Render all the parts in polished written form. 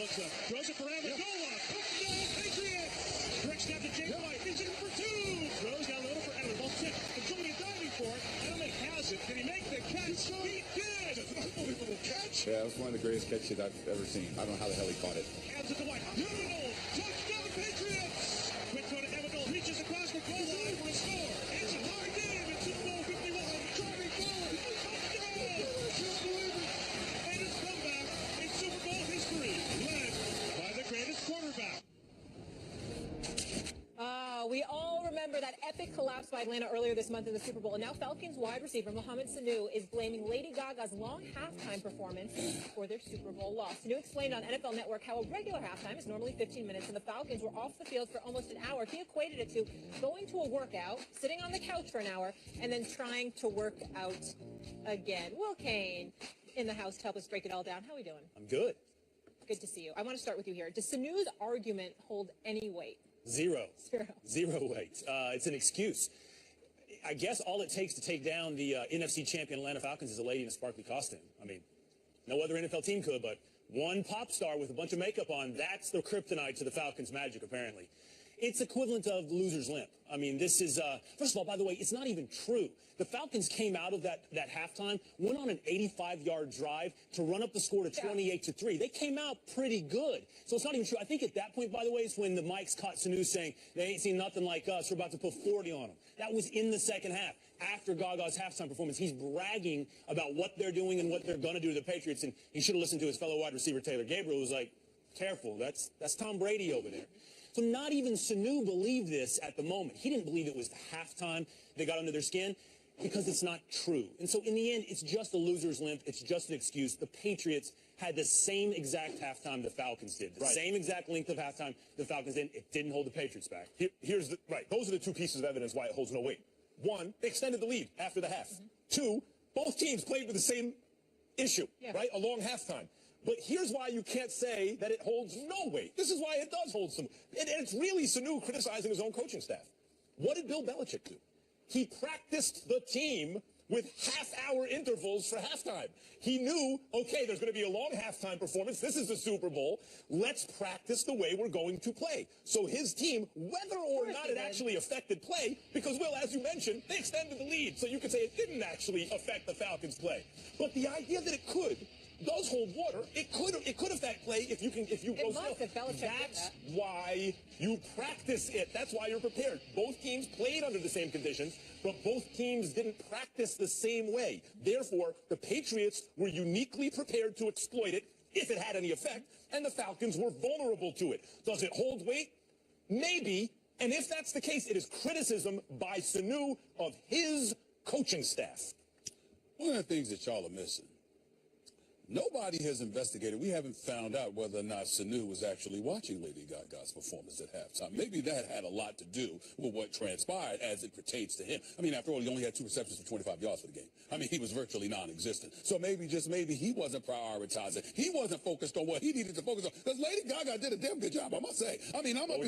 looks up, throws it around the goal line. Touchdown, Patriots! Stretched out to Jay White. He's in for two. Throws down low for Edwards. Ball tipped. And somebody diving for it. Edelman has it. Can he make the catch? He did! It's an unbelievable catch. Yeah, it was one of the greatest catches I've ever seen. I don't know how the hell he caught it. Hands it to White. Amendola. Touchdown, Patriots! Quick throw to Amendola. Reaches across the goal line for a score. It's a hard game in Super Bowl 51. Driving forward. Touchdown! I can't believe it. And his comeback in Super Bowl history. Led by the greatest quarterback. We all remember that epic collapse by Atlanta earlier this month in the Super Bowl. And now Falcons wide receiver Mohamed Sanu is blaming Lady Gaga's long halftime performance for their Super Bowl loss. Sanu explained on NFL Network how a regular halftime is normally 15 minutes and the Falcons were off the field for almost an hour. He equated it to going to a workout, sitting on the couch for an hour, and then trying to work out again. Will Kane in the house to help us break it all down. How are we doing? I'm good. Good to see you. I want to start with you here. Does Sanu's argument hold any weight? Zero weight. It's an excuse. I guess all it takes to take down the NFC champion Atlanta Falcons is a lady in a sparkly costume. I mean, no other NFL team could, but one pop star with a bunch of makeup on, that's the kryptonite to the Falcons' magic, apparently. It's equivalent of the loser's limp. I mean, this is, first of all, by the way, it's not even true. The Falcons came out of that halftime, went on an 85-yard drive to run up the score to 28-3. They came out pretty good. So it's not even true. I think at that point, by the way, is when the mics caught Sanu saying, they ain't seen nothing like us. We're about to put 40 on them. That was in the second half. After Gaga's halftime performance, he's bragging about what they're doing and what they're going to do to the Patriots. And he should have listened to his fellow wide receiver, Taylor Gabriel, who was like, careful, that's Tom Brady over there. So not even Sanu believed this at the moment. He didn't believe it was the halftime that got under their skin because it's not true. And so in the end, it's just a loser's limp. It's just an excuse. The Patriots had the same exact halftime the Falcons did. The same exact length of halftime the Falcons did. It didn't hold the Patriots back. Those are the two pieces of evidence why it holds no weight. One, they extended the lead after the half. Two, both teams played with the same issue, right? A long halftime. But here's why you can't say that it holds no weight. This is why it does hold some. And it's really Sanu criticizing his own coaching staff. What did Bill Belichick do? He practiced the team with half-hour intervals for halftime. He knew, okay, there's going to be a long halftime performance. This is the Super Bowl. Let's practice the way we're going to play. So his team, whether or not it actually affected play, because, Will, as you mentioned, they extended the lead. So you could say it didn't actually affect the Falcons' play. But the idea that it could does hold water. It could affect play if you go slow. That's why you practice it. That's why you're prepared. Both teams played under the same conditions, but both teams didn't practice the same way. Therefore, the Patriots were uniquely prepared to exploit it if it had any effect, and the Falcons were vulnerable to it. Does it hold weight? Maybe. And if that's the case, it is criticism by Sanu of his coaching staff. One of the things that y'all are missing, nobody has investigated. We haven't found out whether or not Sanu was actually watching Lady Gaga's performance at halftime. Maybe that had a lot to do with what transpired as it pertains to him. I mean, after all, he only had 2 receptions for 25 yards for the game. I mean, he was virtually non-existent. So maybe, just maybe, he wasn't prioritizing. He wasn't focused on what he needed to focus on. Because Lady Gaga did a damn good job, I must say. I mean, I'm a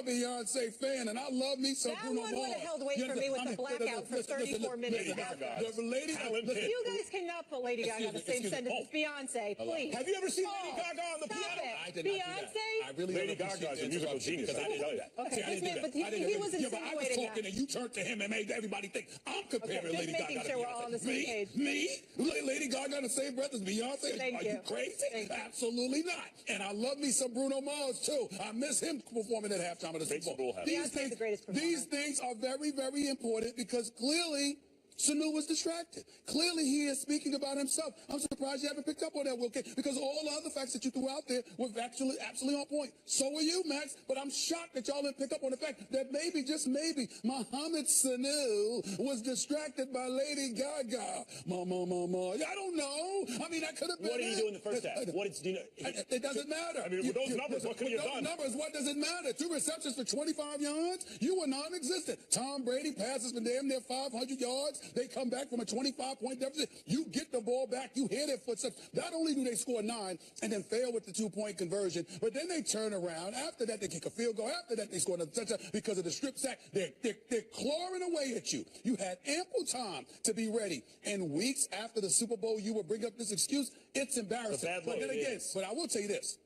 Beyonce fan, and I love me some Bruno Mars. That one would have held weight for me with the blackout for 34 minutes. You guys cannot put Lady Gaga in the same sentence as Beyonce, please. Have you ever seen Lady Gaga on the piano? I did not do that. Beyonce? I really Lady Gaga is a musical genius. I didn't know that. Okay, I didn't do that. but he was insinuating but I was talking and you turned to him and made everybody think I'm comparing Lady Gaga to making sure we're all on the same page. Me? Lady Gaga in the same breath as Beyonce? Are you crazy? Absolutely not. And I love me some Bruno Mars, too. I miss him performing at halftime of the Super Bowl. These things are very, very important because clearly Sanu was distracted. Clearly, he is speaking about himself. I'm surprised you haven't picked up on that, Will, because all the other facts that you threw out there were actually absolutely on point. So were you, Max, but I'm shocked that y'all didn't pick up on the fact that maybe, just maybe, Mohamed Sanu was distracted by Lady Gaga. I don't know. I mean, that could have been What did he do in the first half? It doesn't matter. I mean, with those numbers, what could he have done? Numbers, what does it matter? 2 receptions for 25 yards? You were non-existent. Tom Brady passes for damn near 500 yards. They come back from a 25-point deficit. You get the ball back. You hear their footsteps. Not only do they score 9 and then fail with the 2-point conversion, but then they turn around. After that, they kick a field goal. After that, they score another touchdown because of the strip sack. They're clawing away at you. You had ample time to be ready. And weeks after the Super Bowl, you will bring up this excuse. It's embarrassing. But then again, but I will tell you this.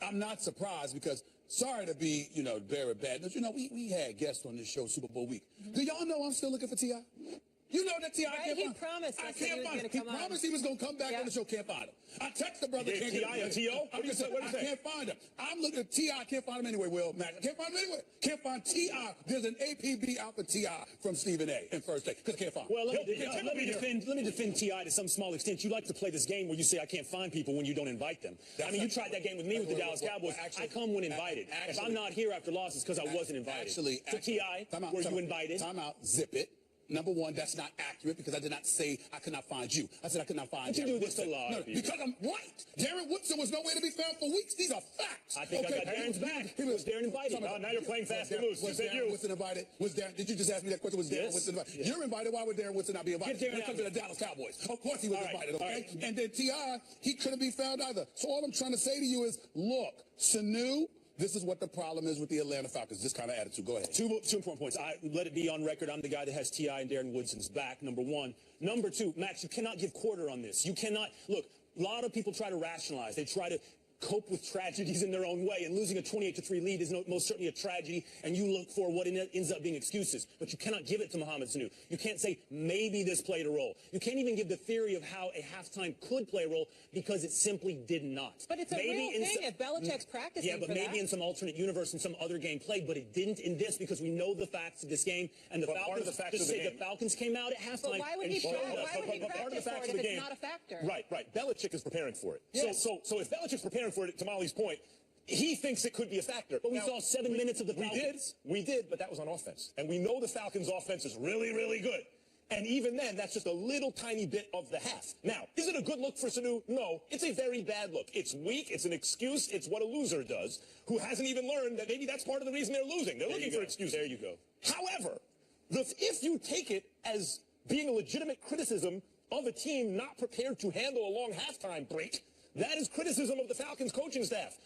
I'm not surprised because, sorry to be, very bad news. We had guests on this show Super Bowl week. Do y'all know I'm still looking for T.I.? You know that T.I. Right? He promised us that he was going to come on. He promised he was going to come back on the show. Can't find him. I text the brother. Can't T.I. and T.O.? I can't find him. I'm looking at T.I. I can't find him anyway, Will. Max. I can't find him anywhere. Can't find T.I. There's an APB out for T.I. from Stephen A. in First Take. Because I can't find him. Well, let me defend T.I. to some small extent. You like to play this game where you say I can't find people when you don't invite them. You tried that game with me with the Dallas Cowboys. I come when invited. If I'm not here after losses because I wasn't invited. So T.I., were you invited? Time out. Zip it. Number one, that's not accurate because I did not say I could not find you. I said I could not find you. You do this a lot. No, because I'm right. Darren Woodson was nowhere to be found for weeks. These are facts. I think I got Darren's back. Was Darren invited? Now you're playing fast and loose. Was Darren Woodson invited? Did you just ask me that question? Was Darren Woodson invited? Yes. You're invited. Why would Darren Woodson not be invited? When it comes to the Dallas Cowboys. Of course he was invited, okay? Right. And then T.I., he couldn't be found either. So all I'm trying to say to you is, look, Sanu, this is what the problem is with the Atlanta Falcons, this kind of attitude. Go ahead. Two important points. I let it be on record. I'm the guy that has T.I. and Darren Woodson's back, number one. Number two, Max, you cannot give quarter on this. You cannot, look, a lot of people try to rationalize. They try to cope with tragedies in their own way, and losing a 28-3 lead is most certainly a tragedy, and you look for what ends up being excuses. But you cannot give it to Mohamed Sanu. You can't say maybe this played a role. You can't even give the theory of how a halftime could play a role because it simply did not. But it's a real thing if Belichick's practicing. Yeah, but maybe in some alternate universe in some other game played, but it didn't in this because we know the facts of this game, and the Falcons came out at halftime. But why would he practice for it if it's not a factor? Right. Belichick is preparing for it. Yes. So if Belichick's preparing for it, to Molly's point, he thinks it could be a factor. But we saw 7 minutes of the Falcons. We did, but that was on offense. And we know the Falcons' offense is really, really good. And even then, that's just a little tiny bit of the half. Now, is it a good look for Sanu? No, it's a very bad look. It's weak, it's an excuse, it's what a loser does, who hasn't even learned that maybe that's part of the reason they're losing. They're looking for excuses. There you go. However, if you take it as being a legitimate criticism of a team not prepared to handle a long halftime break, that is criticism of the Falcons coaching staff,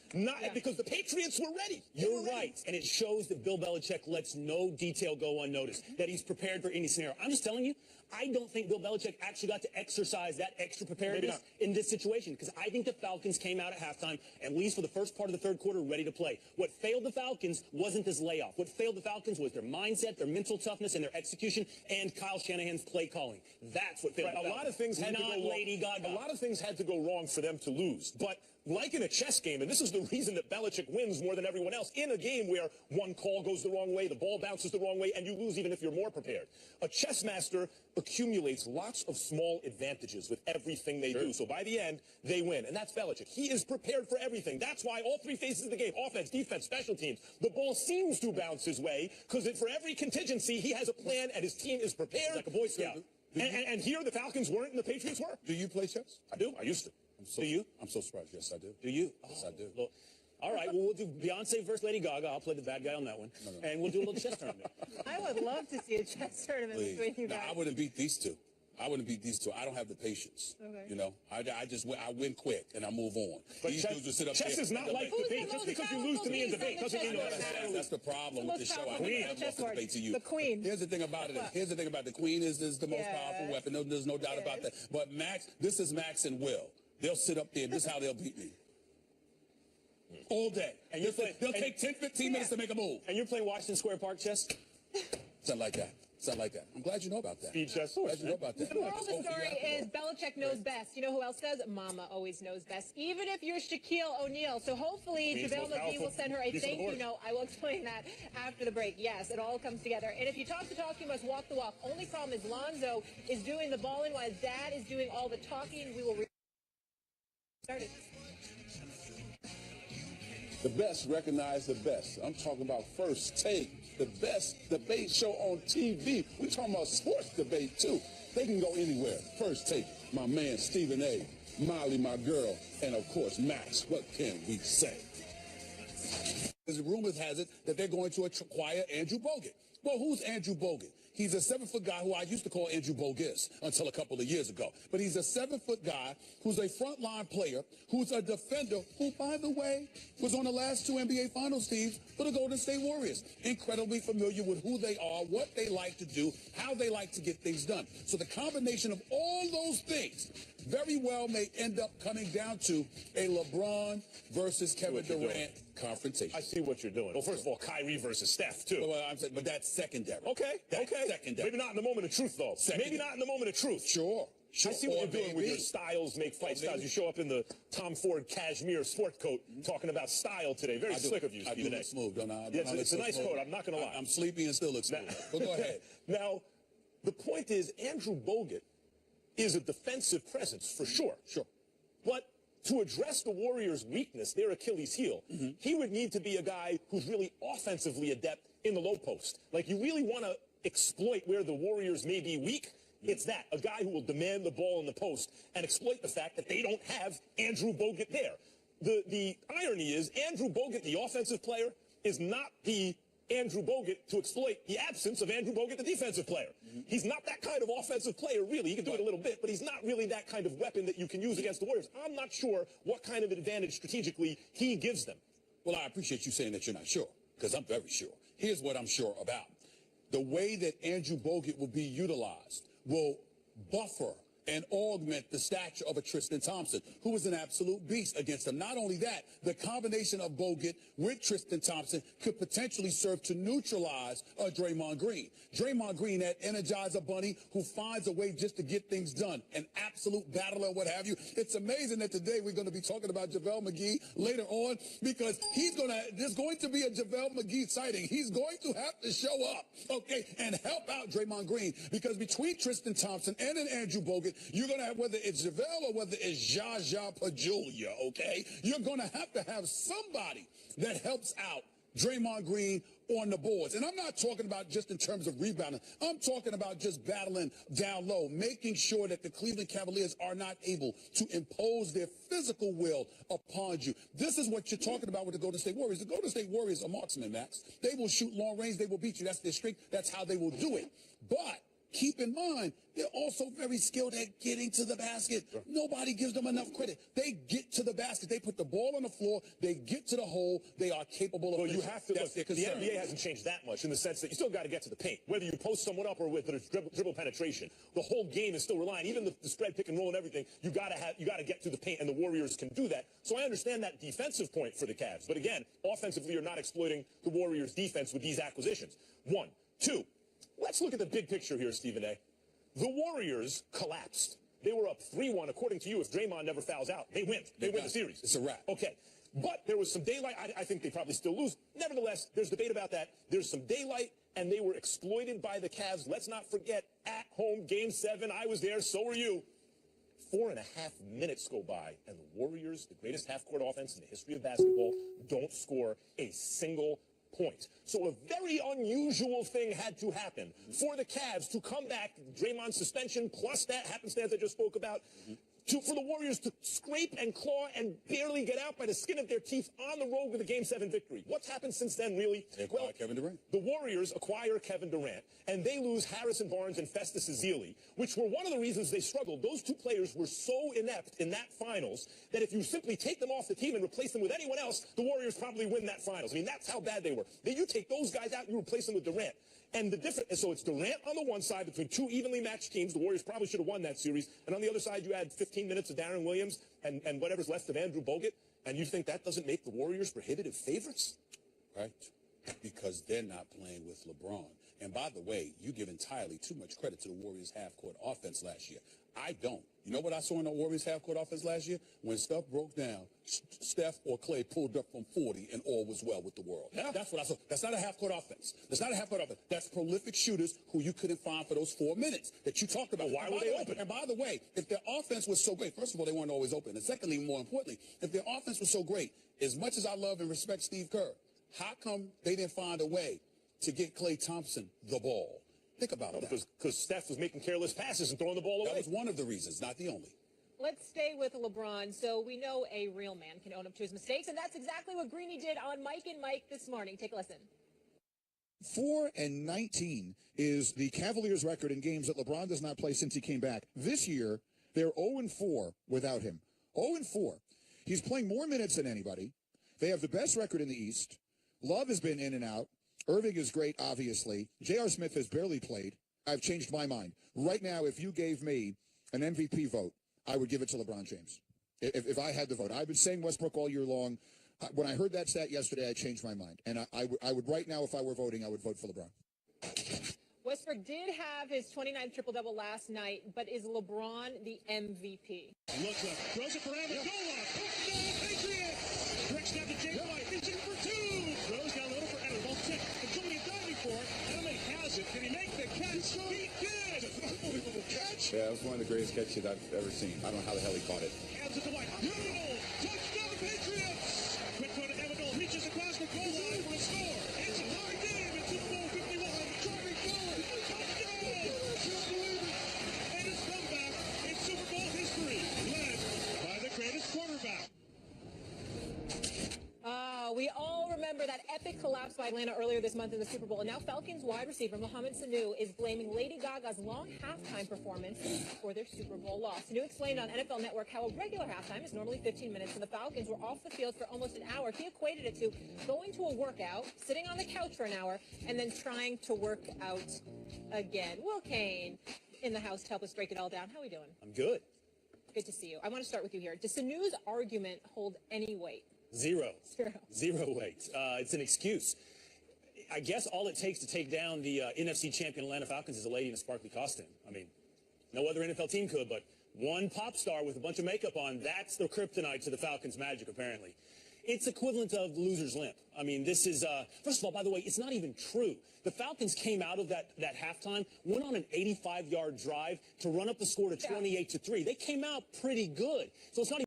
because the Patriots were ready. You're right, and it shows that Bill Belichick lets no detail go unnoticed, that he's prepared for any scenario. I'm just telling you, I don't think Bill Belichick actually got to exercise that extra preparedness in this situation, because I think the Falcons came out at halftime, at least for the first part of the third quarter, ready to play. What failed the Falcons wasn't this layoff. What failed the Falcons was their mindset, their mental toughness, and their execution, and Kyle Shanahan's play calling. That's what failed the Falcons. A lot of things had to go wrong. Lady Gaga. A lot of things had to go wrong for them to lose, but like in a chess game, and this is the reason that Belichick wins more than everyone else, in a game where one call goes the wrong way, the ball bounces the wrong way, and you lose even if you're more prepared. A chess master accumulates lots of small advantages with everything they do. So by the end, they win. And that's Belichick. He is prepared for everything. That's why all three phases of the game, offense, defense, special teams, the ball seems to bounce his way, because for every contingency, he has a plan, and his team is prepared. Like a Boy Scout. And here, the Falcons weren't, and the Patriots were. Do you play chess? I do. I used to. Do you? I'm so surprised. Yes, I do. Do you? Yes, I do. Well, all right. Well, we'll do Beyonce versus Lady Gaga. I'll play the bad guy on that one. And we'll do a little chess tournament. I would love to see a chess tournament between you guys. I wouldn't beat these two. I don't have the patience. Okay. I win quick and I move on. But chess is not like debate. Just because you lose to me in debate doesn't mean that's the problem with the show. I have lost the debate to you. The Queen. Here's the thing about it. The Queen is the most powerful weapon. There's no doubt about that. But Max, this is Max and Will. They'll sit up there, and this is how they'll beat me. All day. And they'll take 10, 15 minutes to make a move. And you're playing Washington Square Park chess? Something like that. Something like that. I'm glad you know about that. Speed chess. Glad you know about that. The moral of the story is Belichick knows best. You know who else does? Mama always knows best, even if you're Shaquille O'Neal. So hopefully JaVale McGee will send her a thank you note. I will explain that after the break. Yes, it all comes together. And if you talk the talk, you must walk the walk. Only problem is Lonzo is doing the balling while his dad is doing all the talking. We will start it. The best recognize the best. I'm talking about First Take, the best debate show on TV. We're talking about sports debate, too. They can go anywhere. First Take, my man Stephen A., Molly, my girl, and, of course, Max. What can we say? The rumors has it that they're going to acquire Andrew Bogut. Well, who's Andrew Bogut? He's a 7-foot guy who I used to call Andrew Bogus until a couple of years ago. But he's a 7-foot guy who's a frontline player, who's a defender, who, by the way, was on the last 2 NBA Finals teams for the Golden State Warriors. Incredibly familiar with who they are, what they like to do, how they like to get things done. So the combination of all those things very well may end up coming down to a LeBron versus Kevin Durant confrontation. I see what you're doing. Well, first of all, Kyrie versus Steph, too. Well, I'm saying, but that's secondary. Okay, that's secondary. Maybe not in the moment of truth, though. Maybe not in the moment of truth. Sure. I see what you're doing with your styles make fight styles. You show up in the Tom Ford cashmere sport coat talking about style today. Very slick of you, Stephen A. I do look smooth, don't I? Yeah, it's a nice coat. I'm not going to lie. I'm sleepy and still look smooth. But go ahead. Now, the point is, Andrew Bogut is a defensive presence for sure. Sure. But to address the Warriors' weakness, their Achilles heel, he would need to be a guy who's really offensively adept in the low post. Like, you really want to exploit where the Warriors may be weak. It's that, a guy who will demand the ball in the post and exploit the fact that they don't have Andrew Bogut there. The irony is Andrew Bogut, the offensive player, is not the Andrew Bogut to exploit the absence of Andrew Bogut, the defensive player. He's not that kind of offensive player, really. He can do it a little bit, but he's not really that kind of weapon that you can use against the Warriors. I'm not sure what kind of advantage strategically he gives them. Well, I appreciate you saying that you're not sure, because I'm very sure. Here's what I'm sure about. The way that Andrew Bogut will be utilized will buffer and augment the stature of a Tristan Thompson, who is an absolute beast against him. Not only that, the combination of Bogut with Tristan Thompson could potentially serve to neutralize Draymond Green. Draymond Green, that Energizer Bunny who finds a way just to get things done, an absolute battler and what have you. It's amazing that today we're going to be talking about JaVale McGee later on, because there's going to be a JaVale McGee sighting. He's going to have to show up, okay, and help out Draymond Green, because between Tristan Thompson and an Andrew Bogut, you're going to have, whether it's JaVale or whether it's Jaja Pajulia, okay, you're going to have somebody that helps out Draymond Green on the boards. And I'm not talking about just in terms of rebounding. I'm talking about just battling down low, making sure that the Cleveland Cavaliers are not able to impose their physical will upon you. This is what you're talking about with the Golden State Warriors. The Golden State Warriors are marksmen, Max. They will shoot long range. They will beat you. That's their strength. That's how they will do it. But keep in mind, they're also very skilled at getting to the basket. Sure. Nobody gives them enough credit. They get to the basket. They put the ball on the floor. They get to the hole. They are capable of. Well, you have to look. The NBA hasn't changed that much in the sense that you still got to get to the paint, whether you post someone up or with a dribble penetration. The whole game is still relying, even the spread, pick and roll, and everything. You got to get to the paint, and the Warriors can do that. So I understand that defensive point for the Cavs, but again, offensively, you're not exploiting the Warriors' defense with these acquisitions. 1, 2. Let's look at the big picture here, Stephen A. The Warriors collapsed. They were up 3-1. According to you, if Draymond never fouls out, they win. They win the series. It's a wrap. Okay. But there was some daylight. I think they probably still lose. Nevertheless, there's debate about that. There's some daylight, and they were exploited by the Cavs. Let's not forget, at home, Game 7. I was there. So were you. 4.5 minutes go by, and the Warriors, the greatest half-court offense in the history of basketball, don't score a single point. So a very unusual thing had to happen for the Cavs to come back, Draymond's suspension, plus that happenstance I just spoke about, for the Warriors to scrape and claw and barely get out by the skin of their teeth on the road with a Game 7 victory. What's happened since then, really? They acquire Kevin Durant. The Warriors acquire Kevin Durant, and they lose Harrison Barnes and Festus Ezeli, which were one of the reasons they struggled. Those two players were so inept in that finals that if you simply take them off the team and replace them with anyone else, the Warriors probably win that finals. I mean, that's how bad they were. Then you take those guys out, you replace them with Durant. And the difference, so it's Durant on the one side between two evenly matched teams. The Warriors probably should have won that series. And on the other side, you had 15 minutes of Darren Williams and whatever's left of Andrew Bogut. And you think that doesn't make the Warriors prohibitive favorites? Right. Because they're not playing with LeBron. And by the way, you give entirely too much credit to the Warriors' half-court offense last year. I don't. You know what I saw in the Warriors' half-court offense last year? When stuff broke down, Steph or Clay pulled up from 40 and all was well with the world. Yeah. That's what I saw. That's not a half-court offense. That's not a half-court offense. That's prolific shooters who you couldn't find for those 4 minutes that you talked about. Well, why were they open? And by the way, if their offense was so great, first of all, they weren't always open. And secondly, more importantly, if their offense was so great, as much as I love and respect Steve Kerr, how come they didn't find a way to get Klay Thompson the ball? Think about it. Because Steph was making careless passes and throwing the ball away. That was one of the reasons, not the only. Let's stay with LeBron. So we know a real man can own up to his mistakes, and that's exactly what Greeny did on Mike and Mike this morning. Take a listen. 4-19 is the Cavaliers' record in games that LeBron does not play since he came back. This year, they're 0-4 without him. 0-4. He's playing more minutes than anybody. They have the best record in the East. Love has been in and out. Irving is great, obviously. J.R. Smith has barely played. I've changed my mind. Right now, if you gave me an MVP vote, I would give it to LeBron James. If I had the vote. I've been saying Westbrook all year long. When I heard that stat yesterday, I changed my mind. And I would right now, if I were voting, I would vote for LeBron. Westbrook did have his 29th triple-double last night, but is LeBron the MVP? Looks up, throws it for Evan, goal line, touchdown Patriots! Breaks down to Jake White, he's in for two! Throws down low for Evan, ball tipped, and somebody diving for it. Ellie has it, can he make the catch? He did! Unbelievable catch! Yeah, it was one of the greatest catches I've ever seen. I don't know how the hell he caught it. Hands it to White, Evan, touchdown Patriots! Quick throw to Evan, reaches across the goal line for a score. It's a hard game in Super Bowl 51, driving forward, touchdown! And his comeback in Super Bowl history, led by the greatest quarterback. We all remember that epic collapse by Atlanta earlier this month in the Super Bowl. And now Falcons wide receiver Mohamed Sanu is blaming Lady Gaga's long halftime performance for their Super Bowl loss. Sanu explained on NFL Network how a regular halftime is normally 15 minutes, and the Falcons were off the field for almost an hour. He equated it to going to a workout, sitting on the couch for an hour, and then trying to work out again. Will Kane in the house to help us break it all down. How are we doing? I'm good. Good to see you. I want to start with you here. Does Sanu's argument hold any weight? Zero. Zero weight. It's an excuse. I guess all it takes to take down the NFC champion Atlanta Falcons is a lady in a sparkly costume. I mean, no other NFL team could, but one pop star with a bunch of makeup on, that's the kryptonite to the Falcons' magic, apparently. It's equivalent of loser's limp. I mean, this is, first of all, by the way, it's not even true. The Falcons came out of that halftime, went on an 85-yard drive to run up the score to 28-3. They came out pretty good. So it's not even